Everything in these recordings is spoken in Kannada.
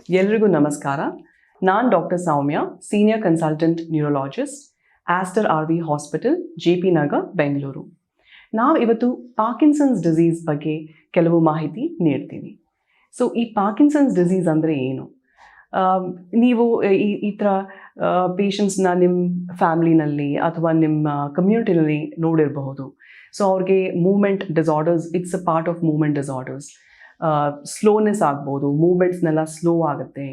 ಎಲ್ರಿಗೂ ನಮಸ್ಕಾರ. ನಾನು doctor Saumya, senior consultant neurologist, Aster RV hospital, JP Nagar, Bengaluru. ನಾವು ಇವತ್ತು ಪಾರ್ಕಿನ್ಸನ್ಸ್ ಡಿಸೀಸ್ ಬಗ್ಗೆ ಕೆಲವು ಮಾಹಿತಿ ನೀಡ್ತೀವಿ. ಸೊ ಈ ಪಾರ್ಕಿನ್ಸನ್ಸ್ ಡಿಸೀಸ್ ಅಂದರೆ ಏನು? ನೀವು ಈ ಥರ ಪೇಷಂಟ್ಸ್ನ ನಿಮ್ಮ ಫ್ಯಾಮ್ಲಿನಲ್ಲಿ ಅಥವಾ ನಿಮ್ಮ ಕಮ್ಯುನಿಟಿನಲ್ಲಿ ನೋಡಿರಬಹುದು. ಸೊ ಅವ್ರಿಗೆ movement disorders, it's a part of movement disorders. Slowness ಆಗ್ಬೋದು, ಮೂಮೆಂಟ್ಸ್ನೆಲ್ಲ ಸ್ಲೋ ಆಗುತ್ತೆ,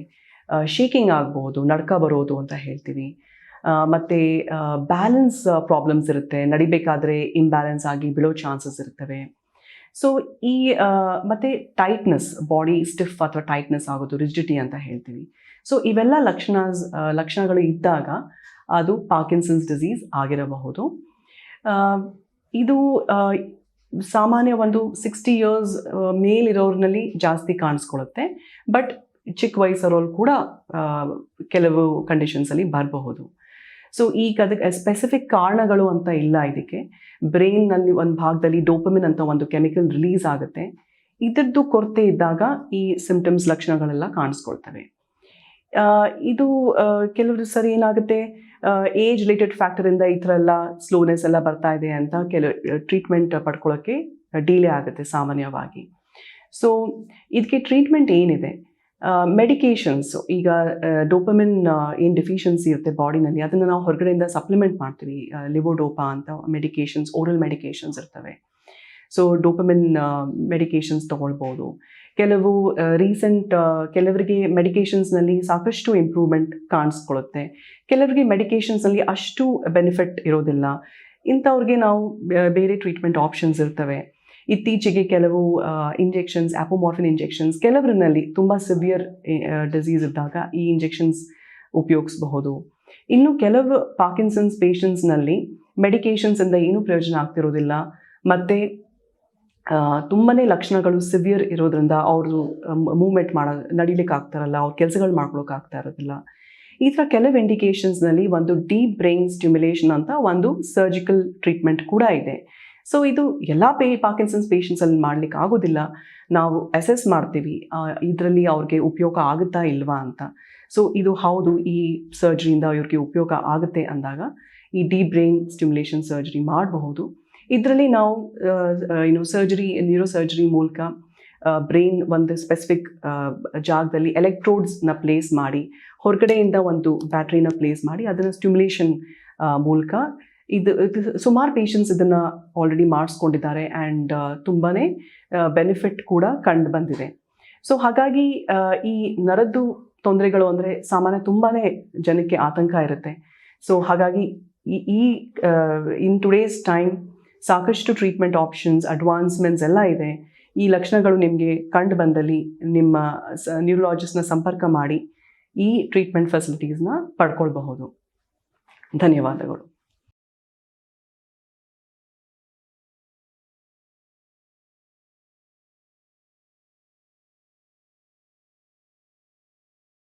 ಶೇಕಿಂಗ್ ಆಗ್ಬೋದು, ನಡ್ಕ ಬರೋದು ಅಂತ ಹೇಳ್ತೀವಿ. ಮತ್ತು ಬ್ಯಾಲೆನ್ಸ್ ಪ್ರಾಬ್ಲಮ್ಸ್ ಇರುತ್ತೆ, ನಡಿಬೇಕಾದ್ರೆ ಇಂಬ್ಯಾಲೆನ್ಸ್ ಆಗಿ ಬೀಳೋ ಚಾನ್ಸಸ್ ಇರ್ತವೆ. ಸೊ ಈ ಮತ್ತು ಟೈಟ್ನೆಸ್, ಬಾಡಿ ಸ್ಟಿಫ್ ಅಥವಾ ಟೈಟ್ನೆಸ್ ಆಗೋದು, ರಿಜಿಡಿಟಿ ಅಂತ ಹೇಳ್ತೀವಿ. ಸೊ ಇವೆಲ್ಲ ಲಕ್ಷಣಗಳು ಇದ್ದಾಗ ಅದು ಪಾರ್ಕಿನ್ಸನ್ಸ್ ಡಿಸೀಸ್ ಆಗಿರಬಹುದು. ಇದು ಸಾಮಾನ್ಯ ಒಂದು 60 years ಮೇಲಿರೋರ್ನಲ್ಲಿ ಜಾಸ್ತಿ ಕಾಣಿಸ್ಕೊಳ್ಳುತ್ತೆ. ಬಟ್ ಚಿಕ್ಕ ವಯಸ್ಸರೋರು ಕೂಡ ಕೆಲವು ಕಂಡೀಷನ್ಸಲ್ಲಿ ಬರಬಹುದು. ಸೊ ಈಗ ಅದಕ್ಕೆ ಸ್ಪೆಸಿಫಿಕ್ ಕಾರಣಗಳು ಅಂತ ಇಲ್ಲ. ಇದಕ್ಕೆ ಬ್ರೈನ್ನಲ್ಲಿ ಒಂದು ಭಾಗದಲ್ಲಿ ಡೋಪಮಿನ್ ಅಂತ ಒಂದು ಕೆಮಿಕಲ್ ರಿಲೀಸ್ ಆಗುತ್ತೆ. ಇದರದ್ದು ಕೊರತೆ ಇದ್ದಾಗ ಈ ಸಿಂಪ್ಟಮ್ಸ್, ಲಕ್ಷಣಗಳೆಲ್ಲ ಕಾಣಿಸ್ಕೊಳ್ತವೆ. ಇದು ಕೆಲವರು ಸರಿ ಏನಾಗುತ್ತೆ, ಏಜ್ ರಿಲೇಟೆಡ್ ಫ್ಯಾಕ್ಟರಿಂದ ಈ ಥರ ಎಲ್ಲ ಸ್ಲೋನೆಸ್ ಎಲ್ಲ ಬರ್ತಾ ಇದೆ ಅಂತ ಟ್ರೀಟ್ಮೆಂಟ್ ಪಡ್ಕೊಳ್ಳೋಕ್ಕೆ ಡಿಲೇ ಆಗುತ್ತೆ ಸಾಮಾನ್ಯವಾಗಿ. ಸೊ ಇದಕ್ಕೆ ಟ್ರೀಟ್ಮೆಂಟ್ ಏನಿದೆ? ಮೆಡಿಕೇಷನ್ಸು, ಈಗ ಡೋಪಮಿನ್ ಏನು ಡೆಫಿಷಿಯನ್ಸಿ ಇರುತ್ತೆ ಬಾಡಿನಲ್ಲಿ, ಅದನ್ನು ನಾವು ಹೊರಗಡೆಯಿಂದ ಸಪ್ಲಿಮೆಂಟ್ ಮಾಡ್ತೀವಿ. ಲಿವೋಡೋಪಾ ಅಂತ ಮೆಡಿಕೇಷನ್ಸ್, ಓರಲ್ ಮೆಡಿಕೇಷನ್ಸ್ ಇರ್ತವೆ. ಸೊ ಡೋಪಮಿನ್ ಮೆಡಿಕೇಷನ್ಸ್ ತೊಗೊಳ್ಬೋದು. ಕೆಲವರಿಗೆ ಮೆಡಿಕೇಷನ್ಸ್ನಲ್ಲಿ ಸಾಕಷ್ಟು ಇಂಪ್ರೂವ್ಮೆಂಟ್ ಕಾಣಿಸ್ಕೊಳ್ಳುತ್ತೆ, ಕೆಲವರಿಗೆ ಮೆಡಿಕೇಷನ್ಸ್ನಲ್ಲಿ ಅಷ್ಟು ಬೆನಿಫಿಟ್ ಇರೋದಿಲ್ಲ. ಇಂಥವ್ರಿಗೆ ನಾವು ಬೇರೆ ಟ್ರೀಟ್ಮೆಂಟ್ ಆಪ್ಷನ್ಸ್ ಇರ್ತವೆ. ಇತ್ತೀಚೆಗೆ ಕೆಲವು ಇಂಜೆಕ್ಷನ್ಸ್, ಆ್ಯಪೋಮಾರ್ಫಿನ್ ಇಂಜೆಕ್ಷನ್ಸ್, ಕೆಲವರಲ್ಲಿ ತುಂಬ ಸಿವಿಯರ್ ಡಿಸೀಸ್ ಇದ್ದಾಗ ಈ ಇಂಜೆಕ್ಷನ್ಸ್ ಉಪಯೋಗಿಸಬಹುದು. ಇನ್ನು ಕೆಲವು ಪಾರ್ಕಿನ್ಸನ್ಸ್ ಪೇಷಂಟ್ಸ್ನಲ್ಲಿ ಮೆಡಿಕೇಷನ್ಸಿಂದ ಏನೂ ಪ್ರಯೋಜನ ಆಗ್ತಿರೋದಿಲ್ಲ. ಮತ್ತು ತುಂಬಾ ಲಕ್ಷಣಗಳು ಸಿವಿಯರ್ ಇರೋದ್ರಿಂದ ಅವರು ಮೂವ್ಮೆಂಟ್ ನಡಿಲಿಕ್ಕೆ ಆಗ್ತಾರಲ್ಲ, ಅವ್ರ ಕೆಲಸಗಳು ಮಾಡ್ಕೊಳಕ್ಕೆ ಆಗ್ತಾ ಇರೋದಿಲ್ಲ. ಈ ಥರ ಕೆಲವು ಇಂಡಿಕೇಷನ್ಸ್ನಲ್ಲಿ ಒಂದು ಡೀಪ್ ಬ್ರೈನ್ ಸ್ಟಿಮ್ಯುಲೇಷನ್ ಅಂತ ಒಂದು ಸರ್ಜಿಕಲ್ ಟ್ರೀಟ್ಮೆಂಟ್ ಕೂಡ ಇದೆ. ಸೊ ಇದು ಎಲ್ಲ ಪಾರ್ಕಿನ್ಸನ್ಸ್ ಪೇಷಂಟ್ಸಲ್ಲಿ ಮಾಡ್ಲಿಕ್ಕೆ ಆಗೋದಿಲ್ಲ. ನಾವು ಅಸೆಸ್ ಮಾಡ್ತೀವಿ ಇದರಲ್ಲಿ ಅವ್ರಿಗೆ ಉಪಯೋಗ ಆಗುತ್ತಾ ಇಲ್ವಾ ಅಂತ. ಸೊ ಇದು ಹೌದು, ಈ ಸರ್ಜರಿಯಿಂದ ಇವ್ರಿಗೆ ಉಪಯೋಗ ಆಗುತ್ತೆ ಅಂದಾಗ ಈ ಡೀಪ್ ಬ್ರೈನ್ ಸ್ಟಿಮ್ಯುಲೇಷನ್ ಸರ್ಜರಿ ಮಾಡಬಹುದು. ಇದರಲ್ಲಿ ನಾವು ನ್ಯೂರೋ ಸರ್ಜರಿ ಮೂಲಕ ಬ್ರೈನ್ ಒಂದು ಸ್ಪೆಸಿಫಿಕ್ ಜಾಗದಲ್ಲಿ ಎಲೆಕ್ಟ್ರೋಡ್ಸ್ನ ಪ್ಲೇಸ್ ಮಾಡಿ, ಹೊರಗಡೆಯಿಂದ ಒಂದು ಬ್ಯಾಟ್ರಿನ ಪ್ಲೇಸ್ ಮಾಡಿ, ಅದನ್ನು ಸ್ಟಿಮ್ಯುಲೇಷನ್ ಮೂಲಕ ಇದು ಸುಮಾರು ಪೇಷಂಟ್ಸ್ ಇದನ್ನು ಆಲ್ರೆಡಿ ಮಾಡಿಸ್ಕೊಂಡಿದ್ದಾರೆ ಆ್ಯಂಡ್ ತುಂಬಾ ಬೆನಿಫಿಟ್ ಕೂಡ ಕಂಡು ಬಂದಿದೆ. ಸೊ ಹಾಗಾಗಿ ಈ ನರದ್ದು ತೊಂದರೆಗಳು ಅಂದರೆ ಸಾಮಾನ್ಯ ತುಂಬಾ ಜನಕ್ಕೆ ಆತಂಕ ಇರುತ್ತೆ. ಸೊ ಹಾಗಾಗಿ ಇನ್ ಟುಡೇಸ್ ಟೈಮ್ ಸಾಕಷ್ಟು ಟ್ರೀಟ್ಮೆಂಟ್ ಆಪ್ಷನ್ಸ್, ಅಡ್ವಾನ್ಸ್ಮೆಂಟ್ಸ್ ಎಲ್ಲ ಇದೆ. ಈ ಲಕ್ಷಣಗಳು ನಿಮಗೆ ಕಂಡು ಬಂದಲ್ಲಿ ನಿಮ್ಮ ನ್ಯೂರೋಲಾಜಿಸ್ಟ್ನ ಸಂಪರ್ಕ ಮಾಡಿ ಈ ಟ್ರೀಟ್ಮೆಂಟ್ ಫೆಸಿಲಿಟೀಸ್ನ ಪಡ್ಕೊಳ್ಬಹುದು. ಧನ್ಯವಾದಗಳು.